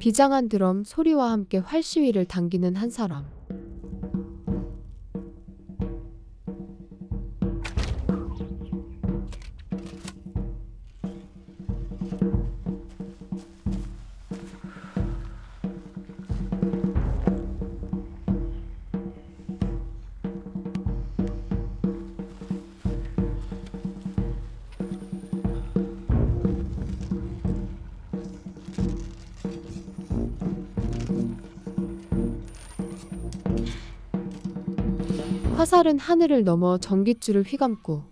비장한 드럼 소리와 함께 활시위를 당기는 한 사람. 화살은 하늘을 넘어 전깃줄을 휘감고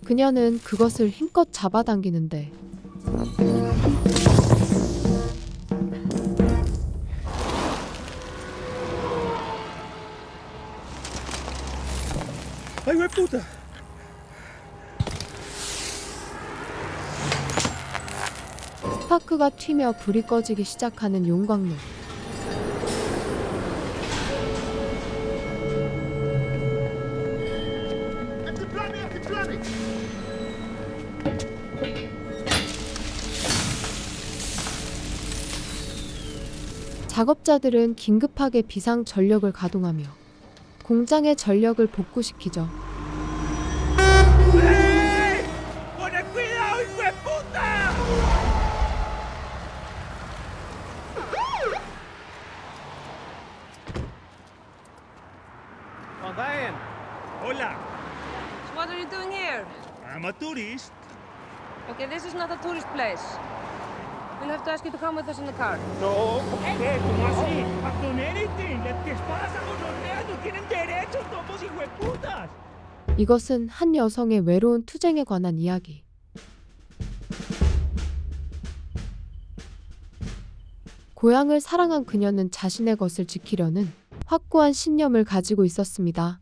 그녀는 그것을 힘껏 잡아당기는데 ¡Ay, hueputa! 스파크가 튀며 불이 꺼지기 시작하는 용광로. 작업자들은 긴급하게 비상 전력을 가동하며 공장의 전력을 복구시키죠. ¡Poned cuidado, hijo de puta! Góðan daginn. Hola, So what are you doing here? I'm a tourist. Okay, this is not a tourist place. We'll have to ask you to come with us in the car. No, ¿qué? ¿Cómo así? I've done anything. ¿Qué pasa con los reos? No tienen derechos, somos hijueputas. 이것은 한 여성의 외로운 투쟁에 관한 이야기. 고향을 사랑한 그녀는 자신의 것을 지키려는 확고한 신념을 가지고 있었습니다.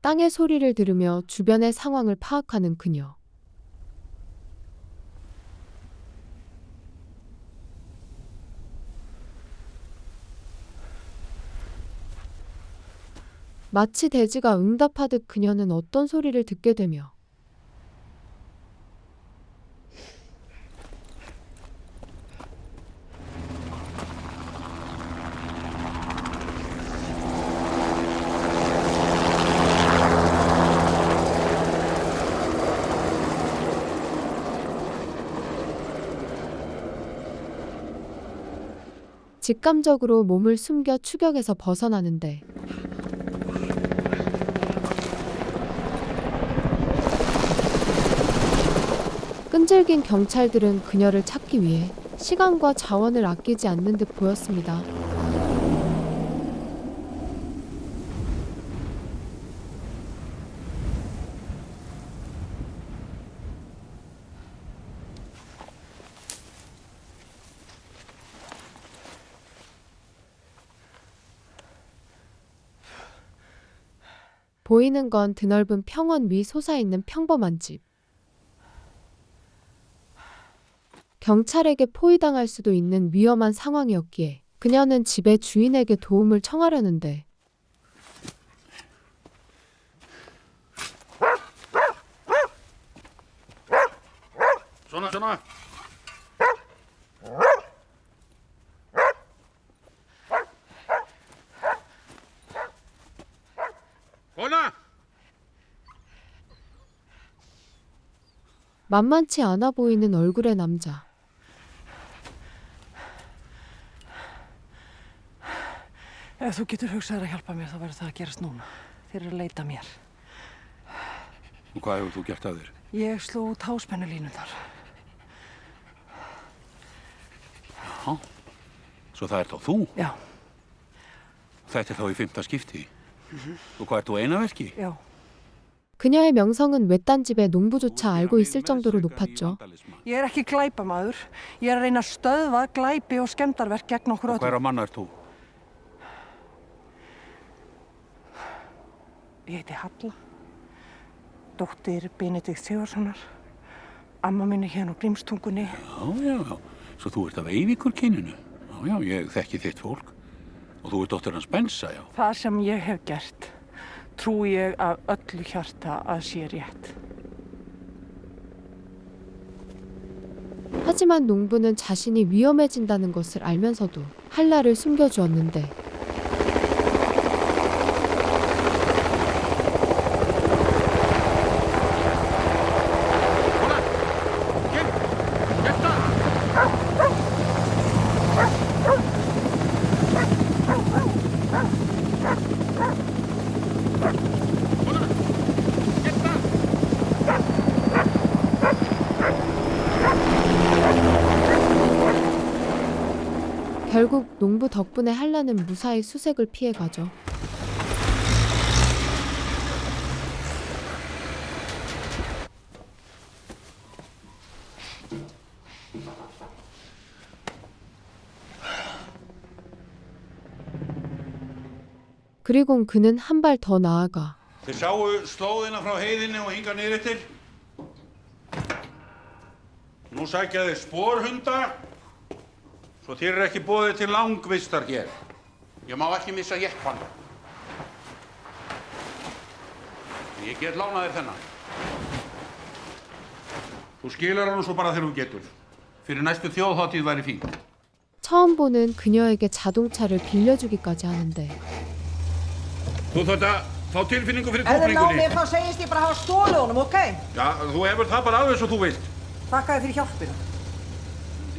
땅의 소리를 들으며 주변의 상황을 파악하는 그녀. 마치 대지가 응답하듯 그녀는 어떤 소리를 듣게 되며 직감적으로 몸을 숨겨 추격에서 벗어나는데 끈질긴 경찰들은 그녀를 찾기 위해 시간과 자원을 아끼지 않는 듯 보였습니다. 보이는 건 드넓은 평원 위 솟아있는 평범한 집. 경찰에게 포위당할 수도 있는 위험한 상황이었기에 그녀는 집의 주인에게 도움을 청하려는데 전화. 전화. 만만치 않아 보이는 얼굴의 남자. Ef þú getur hugsað þér að hjálpa mér þá verður það að gerast núna. Þeir eru að leita mér. Og hvað hefur þú gert að þér? Ég sló út háspennulínurnar. Já. Svo það þá þú? Já, Þetta þá í 5. skipti? Og hvað þú einaverki? já. 그녀의 명성은 외딴 집의 농부조차 알고 있을 정도로 높았죠. Ég er ekki glæpamaður. Ég er að reyna að stöðva glæpi og skemmdarverk gegn okkur Og öllum. hverra manna ert þú? Ég heiti Halla. dóttir Benedikt Sigurðssonar. Amma mín er hérna á Grímstungunni. Já. Svo þú ert af Eyvíkurkyninu. Já, ég þekki þitt fólk. Og þú ert dóttir hans Bensa, já. Það sem ég hef gert, trúi ég af öllu hjarta að sé rétt. 하지만 농부는 자신이 위험해진다는 것을 알면서도 한라를 숨겨주었는데 결국 농부 덕분에 한라는 무사히 수색을 피해가죠. 그리고 그는 한 발 더 나아가 Þið sáu slóðina frá heiðinni og hinga niður eftir. Nú sækja þið sporhunda, svo þér ekki boðið til langvistar hér. Ég má ekki missa jeppann. Ég get lánað þér þennan. Þú skilar hann svo bara þegar þú getur. Fyrir næstu þjóðhátíð væri fínt. 처음 보는 그녀에게 자동차를 빌려주기까지 하는데 Þú þátt að fá tilfinningu fyrir Ef þið ná kúplingunni. mér þá segist ég bara hafa stólið honum, ok? Já, þú hefur það bara alveg svo þú veist. Þakka þér fyrir hjálpina.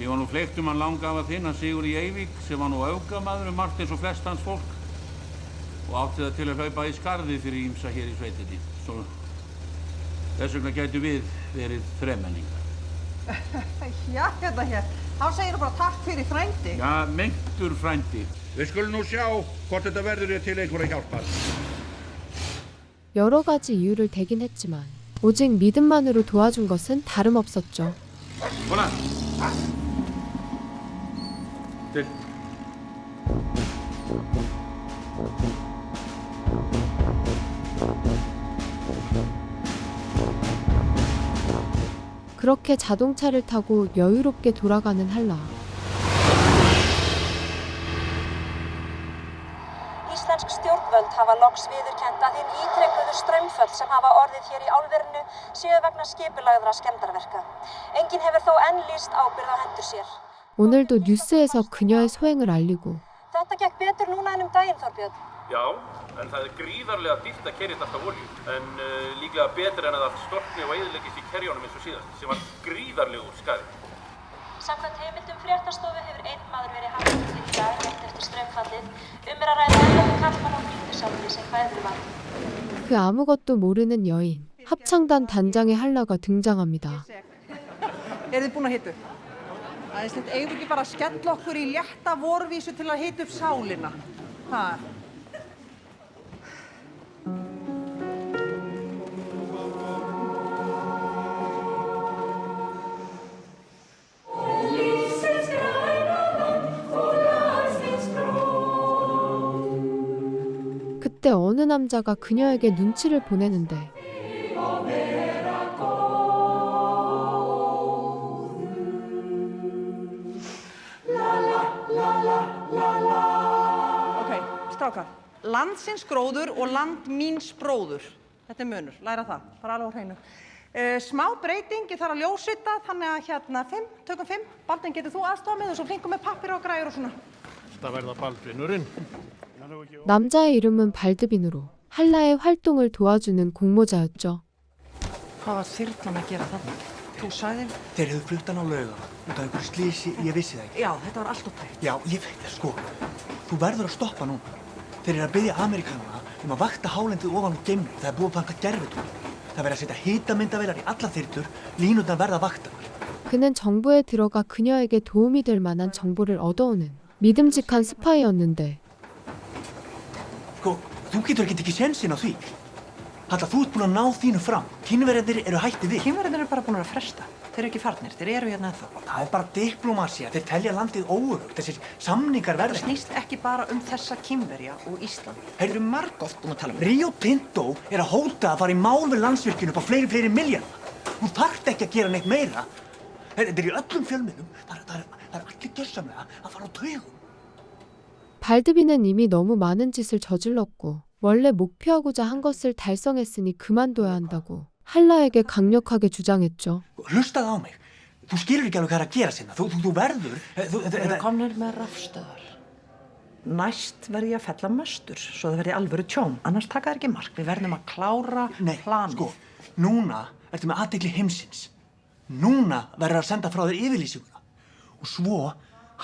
Ég var nú fleygt hann langafa þinn, hann Sigur í Eyvík, sem var nú öfgamaður margt eins og flest hans fólk. Og átti það til að hlaupa í skarði fyrir ýmsa hér í sveitinni. Svo þess vegna gætu við verið þremenningar. Já, hérna hér. Þá segir þú bara takk fyrir frændi. Ja, meintur frændi. Við skulum nú sjá hvort þetta verður til einhverja hjálpar. 여러 가지 이유를 대긴 했지만 오직 믿음만으로 도와준 것은 다름없었죠. Svona. Til. 그렇게 자동차를 타고 여유롭게 돌아가는 한라. Íslensk stjórnvöld hafa loks viðurkennt að hin ítrekuðu straumföll sem hafa orðið hér í álverinu séu vegna skipulagðra skemmdarverka. Enginn hefur þó enn lýst ábyrgð á hendur sér. 오늘도 뉴스에서 그녀의 소행을 알리고 Þetta gekk betur núna en daginn, Þorbjörn. Já, en það gríðarlega dýrt að keyra þetta alltaf olíu. En líklega betur en að það storkni og eyðileggist í kerjónum eins og síðast, sem var gríðarlegur skaði. Samkvæmt heimildum fréttastofu hefur einn maður verið handtekinn í dag rétt eftir straumfallið. Að ræða 11 karlmann á flýtisáli sem kvæður var. 그 아무것도 모르는 여인, 합창단 단장의 한라가 등장합니다. Eru þið búin að hita upp? Æðislegt, eigum við ekki bara að skella okkur í létta vorvísu til að hita upp sálina? Ha? 그때 어느 남자가 그녀에게 눈치를 보내는데 Ok, strákar. Landsins gróður og land míns bróður. Þetta er munur, læra það, bara alveg á hreinu. Smá breyting, ég þarf að ljósrita, þannig að hérna 5, tökum 5. Baldvin, getur þú aðstofa með og svo flinkum með pappir og græjur og svona. Það verða Baldvinurinn. 남자의 이름은 발드빈으로 한라의 활동을 도와주는 공모자였죠. Hvað var þyrlan að gera þarna? Þú sagðir? Þeir hefðu flutt hann á Lauga út af einhverju slísi, ég vissi það ekki. Já, þetta var allt og tækt. Já, ég veit það, sko. Þú verður að stoppa núna. Þeir eru að biðja Amerikanana að vakta hálendið ofan úr geimni. Það er búið að planta gervitungl. Það verður að setja hitamyndavélar í allar þyrlur, línurnar verða vaktaðar. 그는 정부에 들어가 그녀에게 도움이 될 만한 정보를 얻어오는 믿음직한 스파이였는데 Sko, þú getur ekki tekið sénsinn á því. Halla, þú ert búin að ná þínu fram. Kínverjarnir eru hætti við. Kínverjarnir eru bara búin að fresta. Þeir eru ekki farnir, þeir eru hérna ennþá. Það er bara diplómasía. Þeir telja landið óörugt. Þessir samningar verða. Það snýst ekki bara þessa Kínverja og Ísland. Þeir eru margoft búin að tala Rio Tinto er að hóta að fara í mál við Landsvirkjun upp á fleiri milljarða. Þú þarft ekki að gera neitt meira. Þetta er í öllum fjölmiðlum. Það er allir gjörsamlega að fara á taugum. 발드비는 이미 너무 많은 짓을 저질렀고 원래 목표하고자 한 것을 달성했으니 그만둬야 한다고 할라에게 강력하게 주장했죠. Hlustaðu á mig. Þú skilur ekki alveg hvað er að gera sinna. Þú verður. Þeir eru komnir með rafstöðvar. Næst verð ég að fella möstur, svo það verði alvöru tjón. Annars taka þær ekki mark. Við verðum að klára planið. Sko, núna ertu með athygli heimsins. Núna verður að senda frá þér yfirlýsinguna. Og svo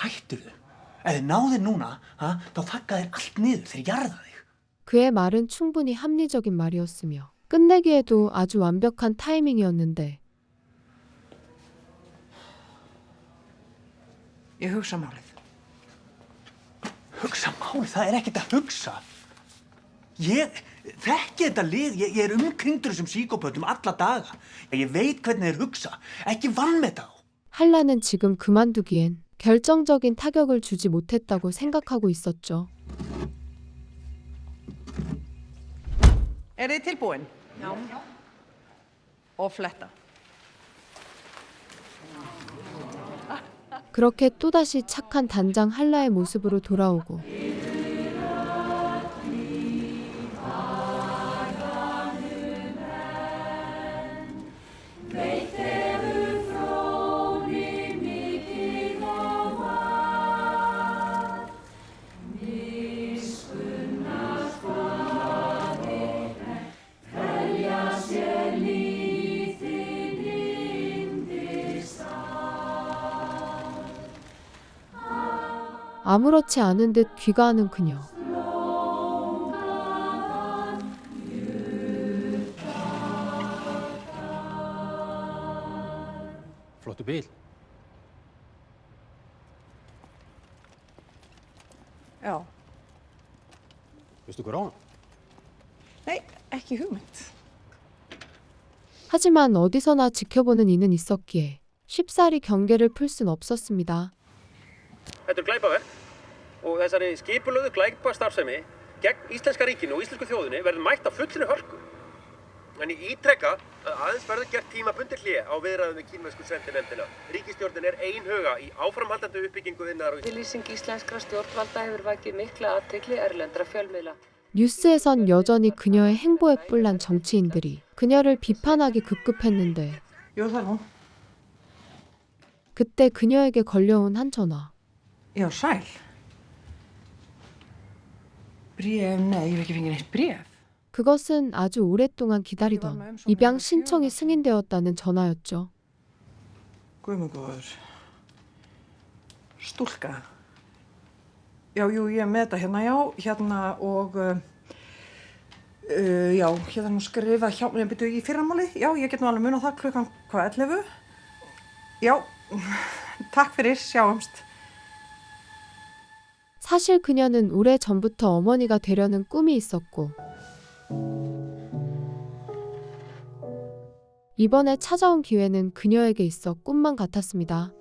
hætturðu. Ef þið náðir núna, þá þakka þér allt niður. Þeir jarða þig. 그의 말은 충분히 합리적인 말이었으며 끝내기에도 아주 완벽한 타이밍이었는데 Ég hugsa málið. Hugsa málið? Það er ekkert að hugsa. Ég þekki þetta lið. Ég er umkringdur þessum síkópötum alla daga. Ég veit hvernig þeir hugsa. Ekki vanmeta þá. 할라는 지금 그만두기엔 결정적인 타격을 주지 못했다고 생각하고 있었죠. Þið tilbúin? Já. Og fletta. 그렇게 또다시 착한 단장 할라의 모습으로 돌아오고 아무렇지 않은 듯 귀가하는 그녀. Flottur bíl. Já. Veistu hver á hann? Nei, ekki hugmynd. 하지만 어디서나 지켜보는 이는 있었기에 쉽사리 경계를 풀 순 없었습니다. Þetta glæpaverk og þessari skipulögðu glæpastarfsemi gegn Íslenska ríkinu og íslensku þjóðinni verður mætt af fullri hörku. En ég ítreka að aðeins verður gert tímabundið hlé á viðræðum við kínversku sendinefndina. Ríkisstjórnin er einhuga í áframhaldandi uppbyggingu iðnaðar og Yfirlýsing íslenskra stjórnvalda hefur vakið mikla athygli erlendra fjölmiðla. 뉴스에선 여전히 그녀의 행보에 뿔난 정치인들이 그녀를 비판하기 급급했는데 Jú, það er hún. 그때 그녀에게 걸려온 한 전화. Já, sæl. Bréf, nei, ég hef ekki fengið neitt bréf. 그것은 아주 오랫동안 기다리던 입양 신청이 승인되었다는 전화였죠. Guðmundur. Stúlka. Já, jú, ég er með þetta hérna og já, hérna nú skrifað hjá mér byrju í fyrramáli. Já, ég get nú alveg munað það klukkan hvað 11. Já, takk fyrir, sjáumst. 사실 그녀는 오래전부터 어머니가 되려는 꿈이 있었고 이번에 찾아온 기회는 그녀에게 있어 꿈만 같았습니다.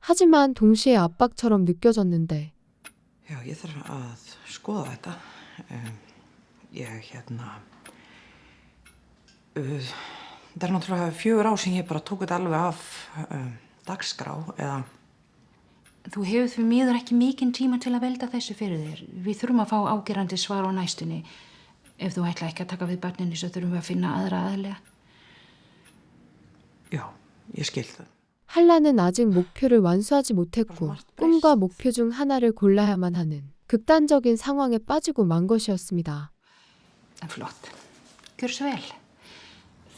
하지만 동시에 압박처럼 느껴졌는데 Já, ég þarf að skoða þetta. Það er náttúrulega 4 ár sem ég bara tók þetta alveg af dagskrá eða... Þú hefur því miður ekki mikinn tíma til að velta þessu fyrir þér. Við þurfum að fá ágerandi svar á næstunni. Ef þú ætla ekki að taka við barninu, svo þurfum við að finna aðra aðlega. Já, ég skil það. 할라는 아직 목표를 완수하지 못했고 꿈과 목표 중 하나를 골라야만 하는 극단적인 상황에 빠지고 만 것이었습니다. Flott. Gjör svo vel.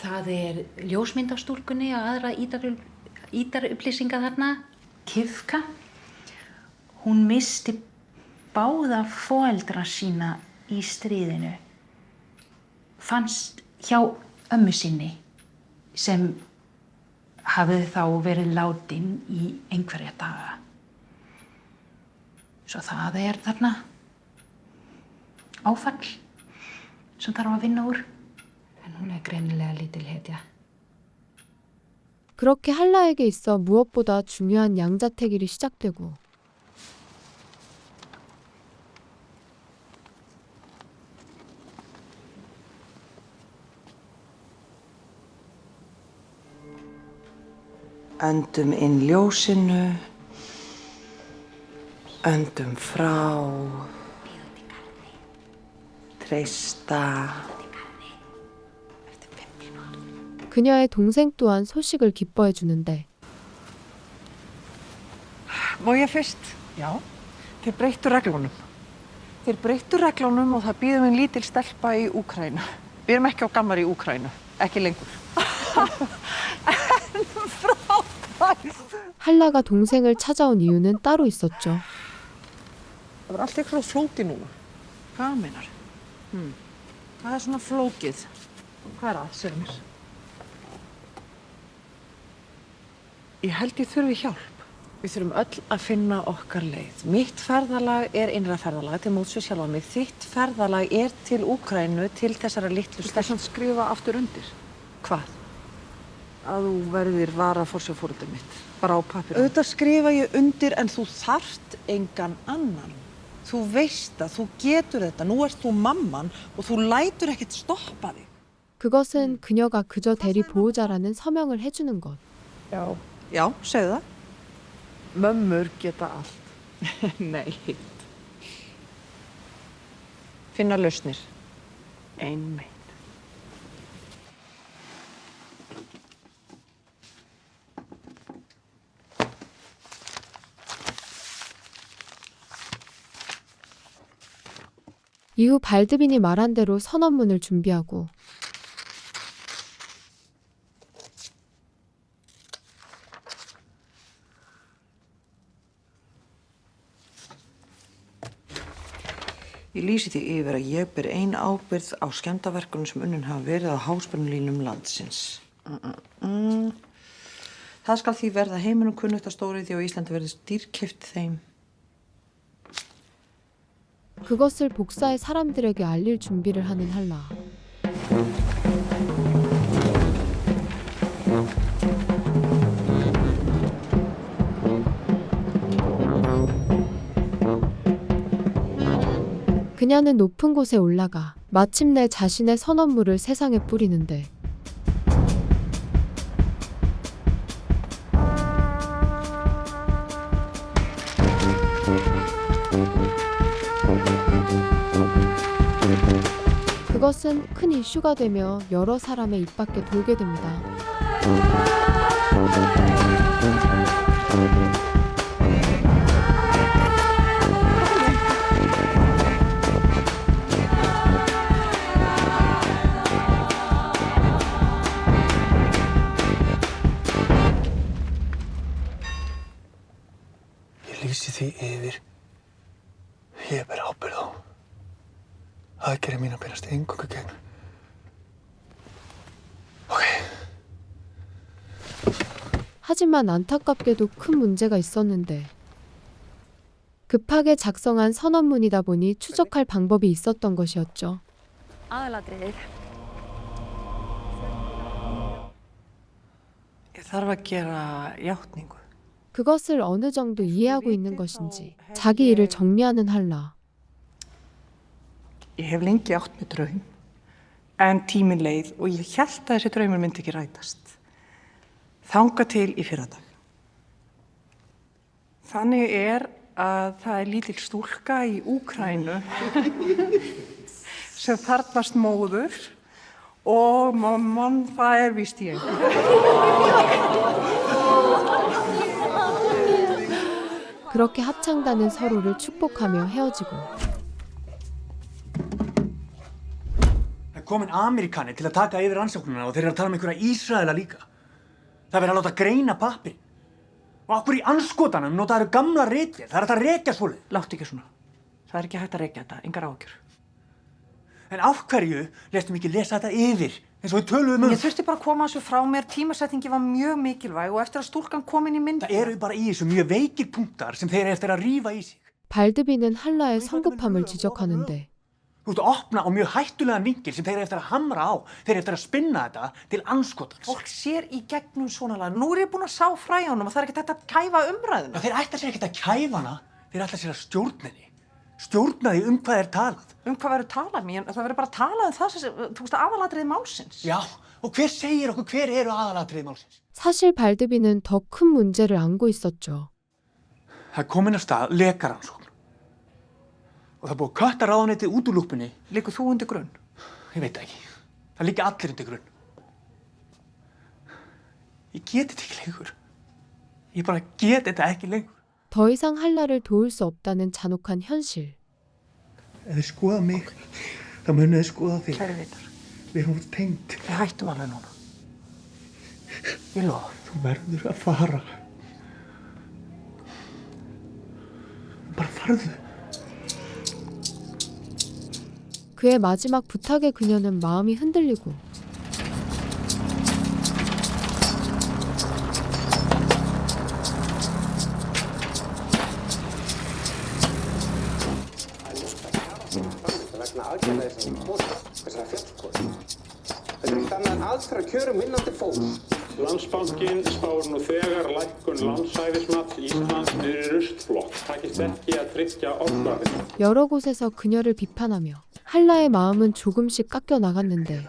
Það ljósmynd á stúlkunni og aðra ítar upplýsingar þarna. Kifka. Hún missti báða foreldra sína í stríðinu. Fannst hjá ömmu sinni sem hafið þá verið látin í einhverja daga. Svo það þarna áfall som þarf að vinna úr. En hún greinilega lítil hetja. 그렇게 한라에게 있어 무엇보다 중요한 양자택일이 시작되고 Öndum inn ljósinu, öndum frá, treysta. 그녀의 동생 또한 소식을 기뻐해 주는데 Má ég fyrst? Já. Þeir breyttu reglunum. Þeir breyttu reglunum og það býðum við lítil stelpa í Úkraínu. Við erum ekki á gamlar í Úkraínu. Ekki lengur. 한라가 동생을 찾아온 이유는 따로 있었죠. Það var allt eitthvað flókið núna. Hvað meinar? Það svona flókið. Hvað það, segðu mér? Ég held ég þurfi hjálp. Við þurfum öll að finna okkar leið. Mitt ferðalag innra ferðalag til móts við sjálfa mig. Þitt ferðalag til Úkraínu, til þessara litlu stelpu. Þú skrifa aftur undir. Hvað? Að þú verðir varaforsjárforeldri mitt. Bara á pappír. Auðvitað skrifa ég undir en þú þarft engan annan. Þú veist það, þú getur þetta. Nú ert þú mamman og þú lætur ekkert stoppa þig. 그것은 그녀가 그저 대리 보호자라는 서명을 해주는 것. Já, segðu það. Mömmur geta allt. Nei. Finna lausnir. Einmitt. 이후 발드빈이 말한 대로 선언문을 준비하고 Ég lýsi því yfir að ég ber ein ábyrgð á skemmdarverkunum sem unnin hafa verið á háspennulínum landsins. Það skal því verða heiminum kunnugt að stóriðju á Íslandi verði dýrkeypt þeim. 그것을 복사해 사람들에게 알릴 준비를 하는 한라. 그녀는 높은 곳에 올라가 마침내 자신의 선언물을 세상에 뿌리는데 그것은 큰 이슈가 되며 여러 사람의 입 밖에 돌게 됩니다. Lýsi því yfir. Ég ber ábyrgð á. Aðgerðir mínar berast eingöngu gegn. 하지만 안타깝게도 큰 문제가 있었는데 급하게 작성한 선언문이다 보니 추적할 방법이 있었던 것이었죠. Aðalatriðið. Ég þarf að gera játningu. 그것을 어느 정도 이해하고 있는 것인지 자기 일을 정리하는 한라. Ég hef lengi átt með draum, en tíminn leið og ég hélt að þessi draumur myndi ekki rætast. Þangað til í fyrradag. Þannig að það lítil stúlka í Úkraínu sem þarfnast móður og mamman, það víst ég. 그렇게 합창단은 서로를 축복하며 헤어지고 Komin Ameríkani til að taka yfir rannsóknina og þeir eru að tala um einhverja Ísraela líka. Það verður að láta greina pappir. Og okkur í andskotanum notaðu gamla ritvél. Það hægt að rekja svoleið. Láttu ekki svona. Það ekki hægt að rekja þetta, engar áhyggjur. En af hverju lestum ekki lesa þetta yfir? eins og við töluðum um. Ég þurfti bara að koma þessu frá mér, tímasetningi var mjög mikilvæg og eftir að stúlkan kom inn í myndina. Það eru bara í þessu mjög veikir punktar sem þeir eru eftir að rífa í sig. 발드비는 한라의 성급함을 지적하는데 Þú ert að opna á mjög hættulegan vinkil sem þeir eru eftir að hamra á. Þeir eru eftir að spinna þetta til andskotans. Fólk sér í gegnum svona lag. Nú er ég búin að sá fræjunum og það er ekkert hægt að kæfa umræðuna. Já, þeir ætla sér ekkert að kæfa hana. Þeir ætla sér að stjórna henni. Stjórna því hvað er talað. Hvað verður talað mér? Það verður bara talað það sem, þú veist, aðalatriði málsins. Já, og hver segir okkur hver eru aðalatriði málsins? 사실 발드비는 더 큰 문제를 안고 있었죠. Það er komin af stað lekaransókn. Og það er búið að kötta ráðuneytið út úr lúpunni. Liggur þú undir grunn? Ég veit það ekki. Það liggja allir undir grunn. Ég get þetta ekki lengur. Ég bara get þetta ekki lengur. 더 이상 한라를 도울 수 없다는 잔혹한 현실. Ef þið skoða mig, þá munið þið skoða þig. Kæri vinar. Við erum tengt. Við hættum alveg núna. Ég lofa. Þú verður að fara. Bara farðu. 그의 마지막 부탁에 그녀는 마음이 흔들리고 vegna aðgerða þessum þessara fjallkonu. Þetta er þannig aðfæra kjörum vinnandi fólks. Landsbankinn spáir nú þegar lækkun lánshæfismats Íslands niður í ruslflokk. Takist ekki að tryggja orkuöryggið. 여러 곳에서 그녀를 비판하며 한라의 마음은 조금씩 깎여 나갔는데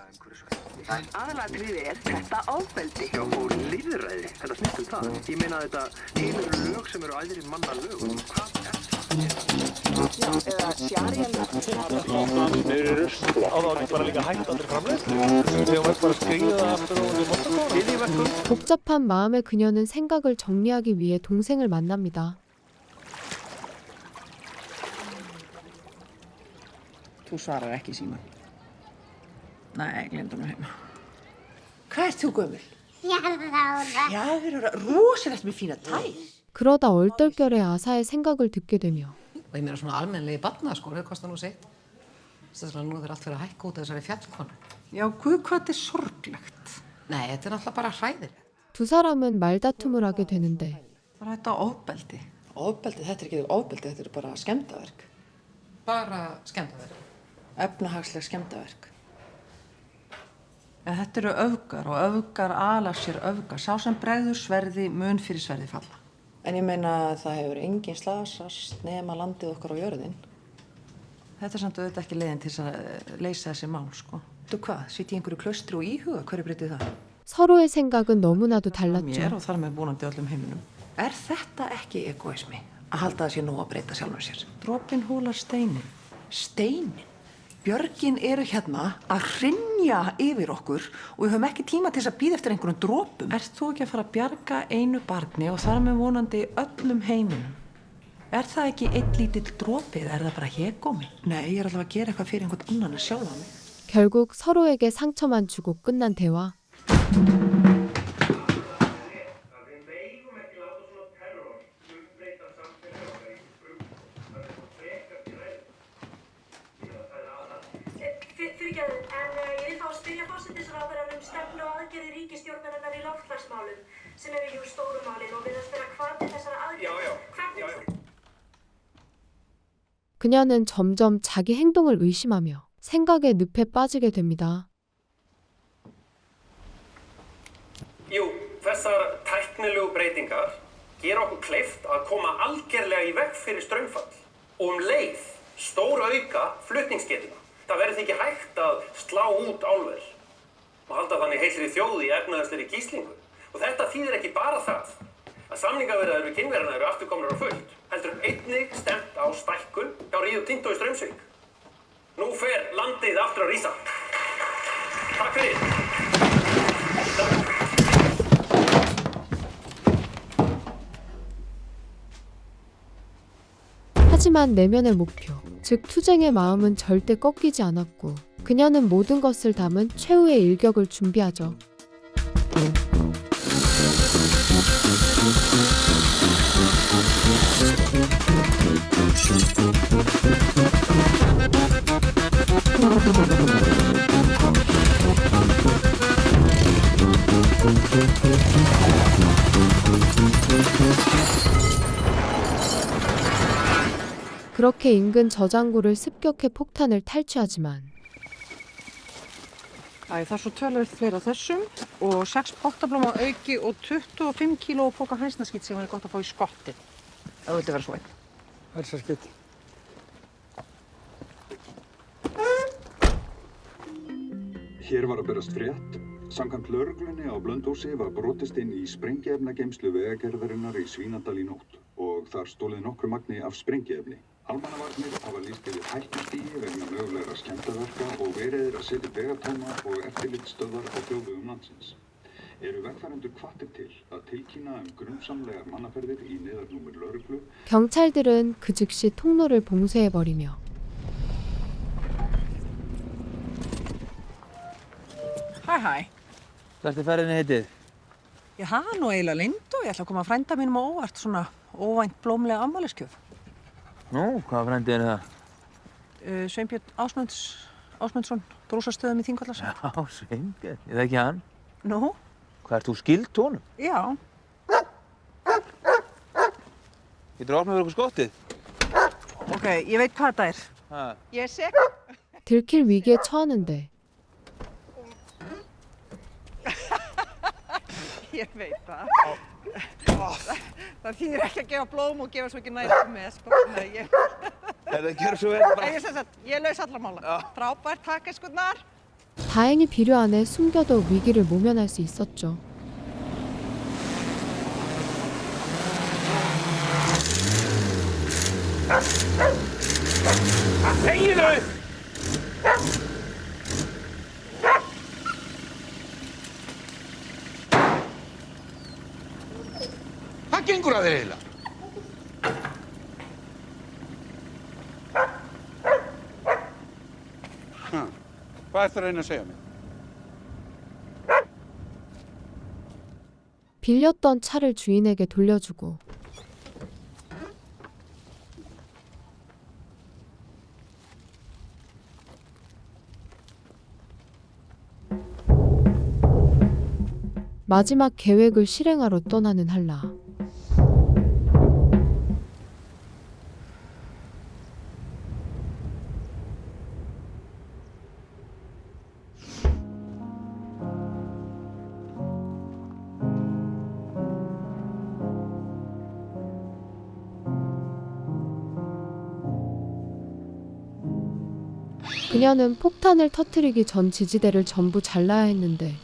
Aðalatriði þetta ofbeldi og lýðræði. Þetta snýst það. Ég meina þetta eru lög sem eru æðri manna lögum. Hvað er það? Eða sjarjalög. Niður í ruslflokk. Á þá ekki bara líka hægt aldrei framleiðslu. Við höfum ekki bara að skriða aftur og við móta kóla. 복잡한 마음의 그녀는 생각을 정리하기 위해 동생을 만납니다. Þú svarar ekki síman. Nei, glemdu nú heima. Hvað ert þú gömul? 4 ára. 4 ára? Rosalegt með fína tæ. 그러다 얼떨결에 아사의 생각을 듣게 되며 Og ég meina svona almennilegi barnaskóli, það kostar nú sitt. Þess að nú er allt fyrir að hækka út af þessari fjallkonu. Já, guð hvað þetta er sorglegt. Nei, þetta er náttúrulega bara hræðilegt. 두 사람은 말다툼을 하게 되는데 Bara þetta ofbeldi. Ofbeldi, þetta er ekki ofbeldi, þetta er bara skemmdaverk. Bara skemmdaverk. Efnahagsleg skemmdaverk. En þetta eru öfgar og öfgar ala sér öfgar. Sá sem bregður sverði mun fyrir sverði falla. En ég meina það hefur engin slasast nema landið okkar á jörðin. Þetta er samt auðvitað ekki leiðin til að leysa þessi mál, sko. Þú hvað, sitt í einhverju klaustri og íhuga, hverju breytið það? 서로의 생각은 너무나도 Mér 달랐죠. og þar með vonandi öllum heiminum. Er þetta ekki egoismi? Að halda það sé nóg að breyta sjálfum sér. Dropinn hólar steinin. Steinin? Björgin eru hérna að hrynja yfir okkur og við höfum ekki tíma til þess að bíða eftir einhverjum dropum. Ert þú ekki að fara að bjarga einu barni og þar með vonandi öllum heiminum? Er það ekki einn lítill dropi eða er það bara hégómi? Nei, ég er alltaf að gera eitthvað fyrir einhvern annan að sjálfa mig. 결국 서로에게 상처만 주고 끝난 대화. Fyrirgefðu, en ég vil fá að spyrja forsætisráðherrann stefnu og aðgerðir ríkisstjórnarinnar í loftslagsmálum sem eru jú stóru málin og virðast vera hvati þessara aðgerðir. 그녀는 점점 자기 행동을 의심하며 생각의 늪에 빠지게 됩니다. Jú, þessar tæknilegu breytingar gera okkur kleift að koma algerlega í veg fyrir straumfall og leið stór auka flutningsgetuna. Það verður því ekki hægt að slá út álver og halda þannig heilri þjóð í efnahagslegri gíslingu. Og þetta þýðir ekki bara það að samningaviðræður við Kínverjana eru aftur komnar á fullt, heldur einnig stefnt á stækkun hjá Rio Tinto í Straumsvík. Nú fer landið aftur að rísa. Takk fyrir. 하지만 내면의 목표, 즉 투쟁의 마음은 절대 꺾이지 않았고 그녀는 모든 것을 담은 최후의 일격을 준비하죠. 그렇게 인근 저장고를 습격해 폭탄을 탈취하지만 Æ, það er svo tölvöld fleira af þessum og 6 pottablóma auki og 25 kíló póka hænsnaskít sem er gott að fá í skottið. Það vildi vera svo einn. Hälsaskit. Hér var að berast frétt. Samkvæmt lögreglunni á Blönduósi var brotist inn í sprengiefnageymslu Vegagerðarinnar í Svínadal í nótt og þar stolið nokkru magni af sprengiefni. Almannavarnir hafa lýst yfir hættustigi vegna mögulegra skemmdarverka og verið að setja vegatóma og eftirlitsstöðvar á þjóðvegum landsins. Eru vegfarendur hvattir til að tilkynna grunsamlegar mannaferðir í neyðarnúmer lögreglu. 경찰들은 그 즉시 통로를 봉쇄해버리며 Hæ. Hvert er ferðinni heitið? Ég hafa nú eiginlega lindu og ég ætla að koma að frænda mínum á óvart, svona óvænt blómlega afmæliskjöf. Nú, hvað frændi er það? Sveinbjörn Ásmundsson, brúsastöðum í Þingvallarsal. Já, Sveinbjörn, ég þekki hann. Nú? Hvað ert þú skild honum? Já. Getur opnað fyrir okkur skottið? Ok, ég veit hvað þetta er. Ha. Ég er sekk. 들킬 위기에 처하는데 Ég veit það. Það þýðir ekki að gefa blóm og gefa svo ekki næstu með, sko. Nei, gjör svo vel bara. Ég laus allar mála. Frábært, takk eskurnar. 다행히 비료 안에 숨겨도 위기를 모면할 수 있었죠. Þegiðu! Hvað gengur að þér eiginlega? Hvað ertu að reyna að segja mér? 빌렸던 차를 주인에게 돌려주고 마지막 계획을 실행하러 떠나는 한라. 그녀는 폭탄을 터뜨리기 전 지지대를 전부 잘라야 했는데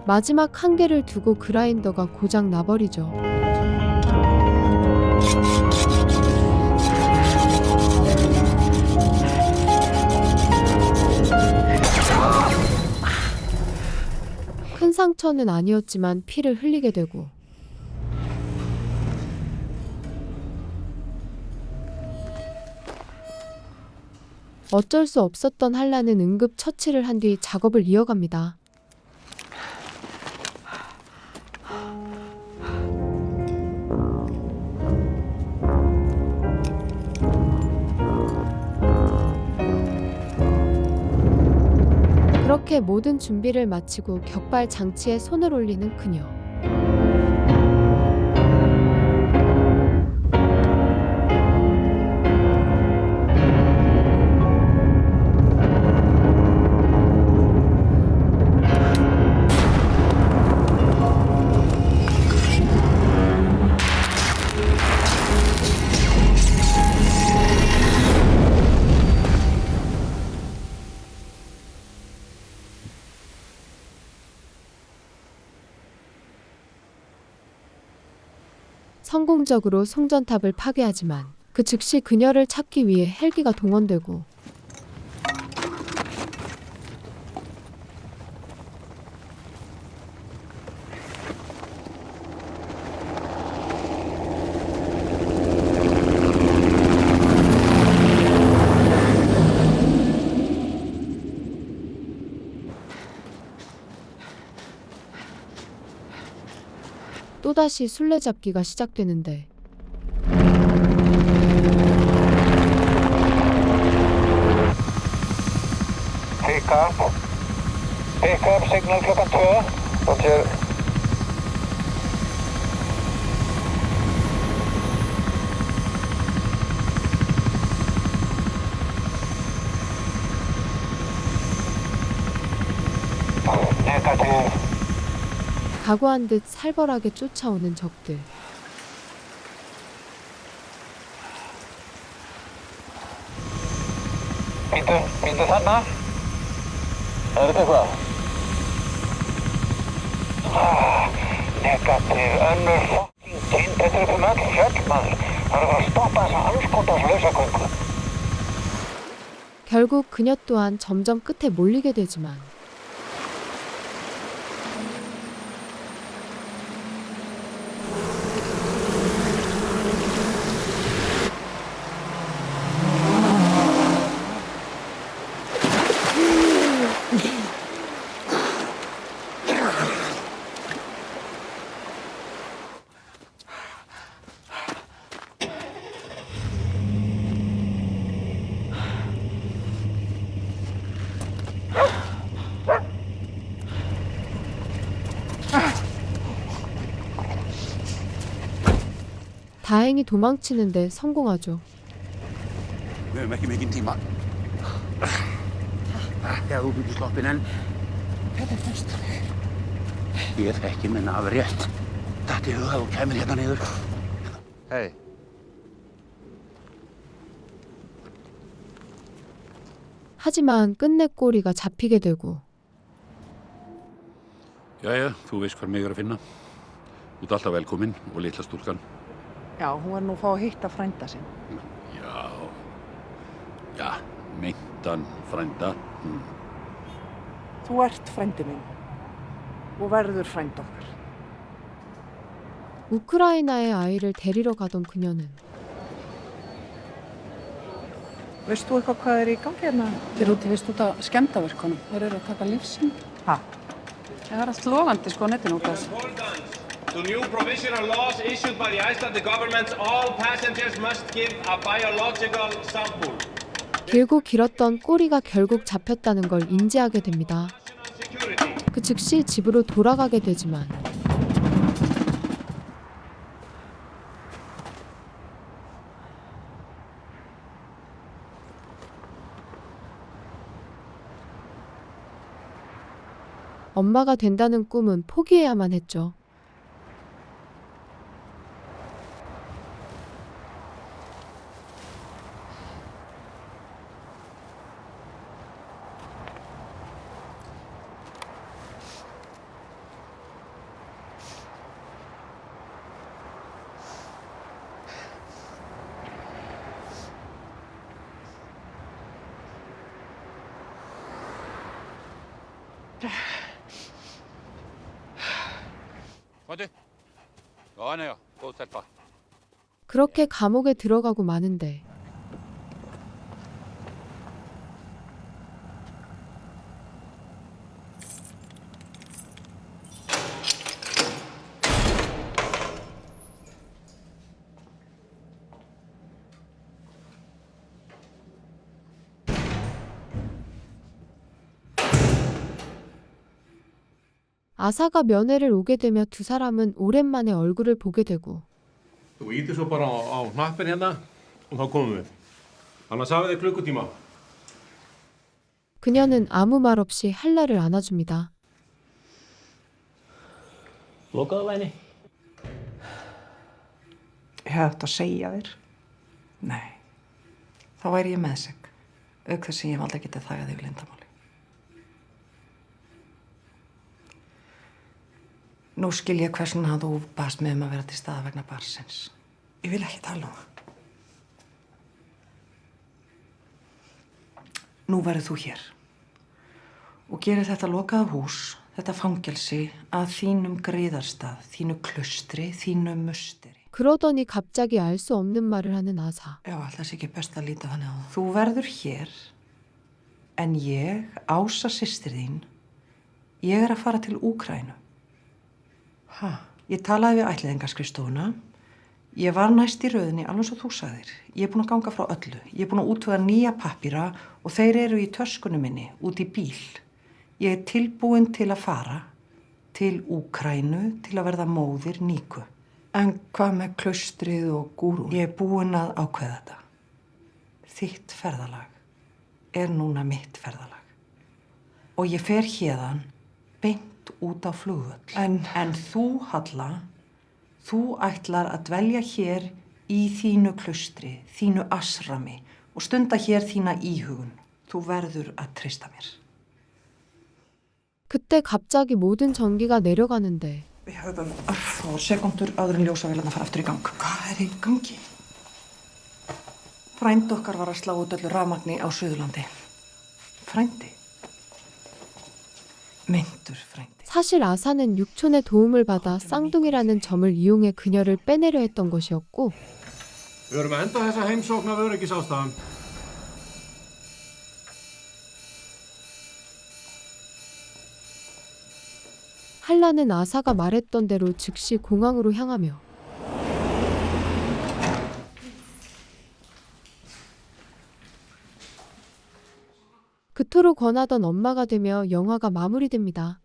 마지막 한 개를 두고 그라인더가 고장 나버리죠. 큰 상처는 아니었지만 피를 흘리게 되고 어쩔 수 없었던 한라는 응급 처치를 한 뒤 작업을 이어갑니다. 그렇게 모든 준비를 마치고 격발 장치에 손을 올리는 그녀. 성공적으로 송전탑을 파괴하지만 그 즉시 그녀를 찾기 위해 헬기가 동원되고 또다시 술래잡기가 시작되는데 Pick up signal klockan 2. Roger. Negativ. 각오한 듯 살벌하게 쫓아오는 적들. Bíddu þarna. Er þetta eitthvað? Negativ, önnur fucking kind. Þetta er upp öll fjöll, maður. Það er að stoppa þessa anskotans lausagöngu. 결국 그녀 또한 점점 끝에 몰리게 되지만 다행히 도망치는데 성공하죠. Við höfum ekki mikinn tíma. Þegar þú byrjur sloppin en... Hvernig fannst þig? Ég þekki minna af rétt. Datt í hug að þú kæmir hérna niður. Hei. 하지만 끝내 꼬리가 잡히게 되고 Jæja, þú veist hvar mig að finna. Þú ert alltaf velkominn og litla stúlkan. Já, hún verður nú að fá að hitta frænda sinn. Já, meintan frænda. Þú ert frændi minn og verður frænd okkar. 우크라이나의 아이를 데리러 가던 그녀는 Veist þú eitthvað hvað er í gangi hérna? Þeir eru úti vist út af skemmdarverkunum. Þeir eru að taka lífsinn. Ha? Það er allt logandi sko á netinu út af þessu. To new provisional laws issued by the Icelandic government, all passengers must give a biological sample. 길고 길었던 꼬리가 결국 잡혔다는 걸 인지하게 됩니다. 그 즉시 집으로 돌아가게 되지만 엄마가 된다는 꿈은 포기해야만 했죠. 어디? 아니요, 또 셀파. 그렇게 감옥에 들어가고 마는데 아사가 면회를 오게 되며 두 사람은 오랜만에 얼굴을 보게 되고 Þú ítir svo bara á hnappinn hérna og þá komum við. Annars hafið þið klukkutíma. 그녀는 아무 말 없이 한라를 안아줍니다. Lokaðu væni? Ég hefði átt að segja þér. Nei, þá væri ég meðsek. Auk þess sem ég valdi að geta þagað yfir leyndarmáli. Nú skil ég hversuna þú baðst mig að vera til staðar vegna barnsins. Ég vil ekki tala um það. Nú verður þú hér og gerir þetta lokaða hús, þetta fangelsi að þínum griðarstað, þínu klaustri, þínu musteri. 그러더니 갑자기 알 수 없는 말을 하는 아사. Já, alltaf sé ekki best að líta þannig á það. Þú verður hér, en ég, Ása systir þín, ég er að fara til Úkraínu. Ha? Ég talaði við ættleiðingarskrifstofuna. Ég var næst í röðinni alveg svo þú sagðir. Ég er búin að ganga frá öllu. Ég er búin að útvega nýja pappíra og þeir eru í töskunum minni út í bíl. Ég er tilbúin til að fara til Úkraínu til að verða móðir Níku. En hvað með klaustrið og gúrún? Ég er búin að ákveða þetta. Þitt ferðalag er núna mitt ferðalag. Og ég fer héðan beint út á flugvöll. En þú, Halla, þú ætlar að dvelja hér í þínu klaustri, þínu asrami og stunda hér þína íhugun. Þú verður að treysta mér. 그때 갑자기 모든 전기가 내려가는데 Við höfum örfáar sekúndur áður en ljósavélarnar fara aftur í gang. Hvað í gangi? Frænd okkar var að slá út öllu rafmagni á Suðurlandi. Frændi? 맹tur frændi. 사실 아사는 육촌의 도움을 받아 쌍둥이라는 점을 이용해 그녀를 빼내려 했던 것이었고 Við erum að enda þessa heimsókn af öryggisástæðum. 한라는 아사가 말했던 대로 즉시 공항으로 향하며 그토록 권하던 엄마가 되며 영화가 마무리됩니다.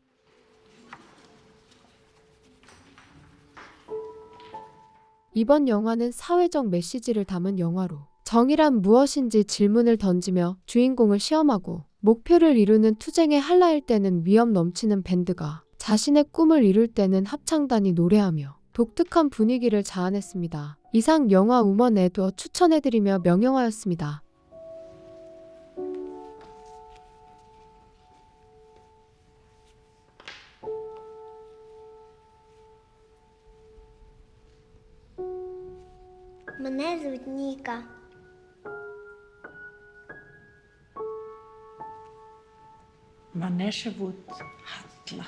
이번 영화는 사회적 메시지를 담은 영화로 정의란 무엇인지 질문을 던지며 주인공을 시험하고 목표를 이루는 투쟁의 한라일 때는 위험 넘치는 밴드가 자신의 꿈을 이룰 때는 합창단이 노래하며 독특한 분위기를 자아냈습니다. 이상 영화 우먼 에드워 추천해드리며 명영화였습니다. Мене звуть Ніка. Мене звуть Хатла.